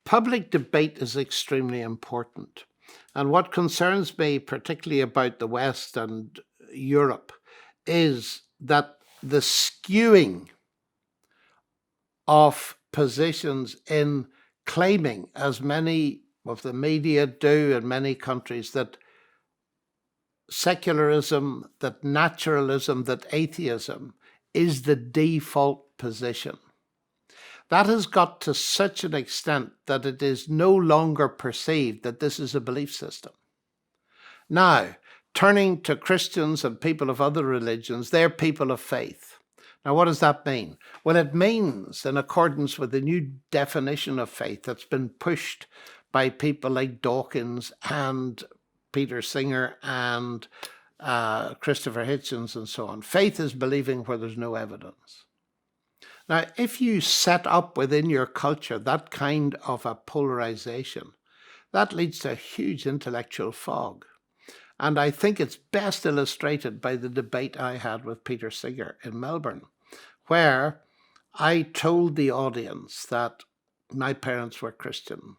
Public debate is extremely important. And what concerns me, particularly about the West and Europe, is that the skewing of positions in claiming, as many of the media do in many countries, that secularism, that naturalism, that atheism is the default position. That has got to such an extent that it is no longer perceived that this is a belief system. Now, turning to Christians and people of other religions, they're people of faith. Now, what does that mean? Well, it means, in accordance with the new definition of faith that's been pushed by people like Dawkins and Peter Singer and Christopher Hitchens and so on, faith is believing where there's no evidence. Now, if you set up within your culture that kind of a polarization, that leads to a huge intellectual fog. And I think it's best illustrated by the debate I had with Peter Singer in Melbourne, where I told the audience that my parents were Christian,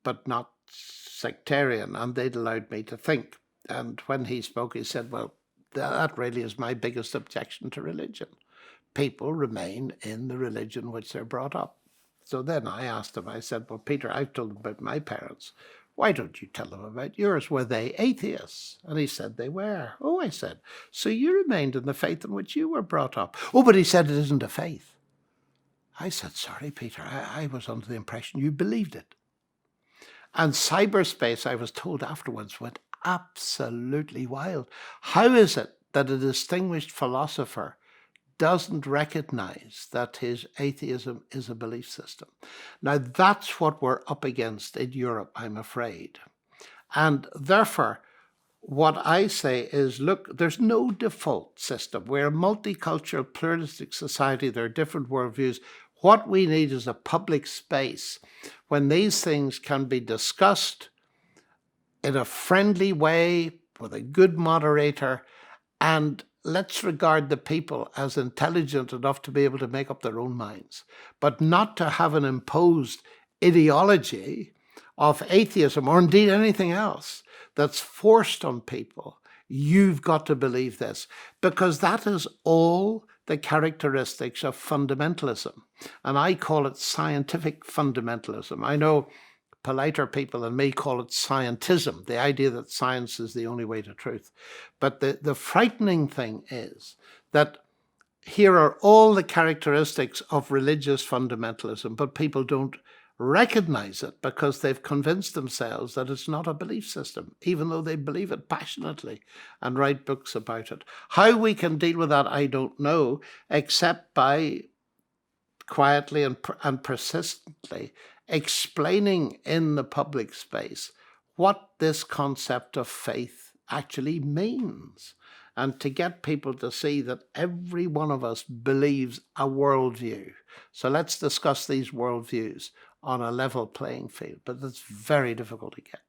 but not sectarian, and they'd allowed me to think. And when he spoke, he said, well, that really is my biggest objection to religion. People remain in the religion which they're brought up. So then I asked him, I said, well, Peter, I've told them about my parents. Why don't you tell them about yours? Were they atheists? And he said they were. Oh, I said, so you remained in the faith in which you were brought up. Oh, but he said it isn't a faith. I said, sorry, Peter, I was under the impression you believed it. And cyberspace, I was told afterwards, went absolutely wild. How is it that a distinguished philosopher doesn't recognize that his atheism is a belief system? Now, that's what we're up against in Europe, I'm afraid. And therefore, what I say is, look, there's no default system. We're a multicultural, pluralistic society. There are different worldviews. What we need is a public space when these things can be discussed in a friendly way with a good moderator, and let's regard the people as intelligent enough to be able to make up their own minds, but not to have an imposed ideology of atheism or indeed anything else that's forced on people. You've got to believe this, because that is all the characteristics of fundamentalism. And I call it scientific fundamentalism. I know politer people than me call it scientism, the idea that science is the only way to truth. But the frightening thing is that here are all the characteristics of religious fundamentalism, but people don't recognize it because they've convinced themselves that it's not a belief system, even though they believe it passionately and write books about it. How we can deal with that, I don't know, except by quietly and persistently explaining in the public space what this concept of faith actually means, and to get people to see that every one of us believes a worldview. So let's discuss these worldviews on a level playing field, but it's very difficult to get.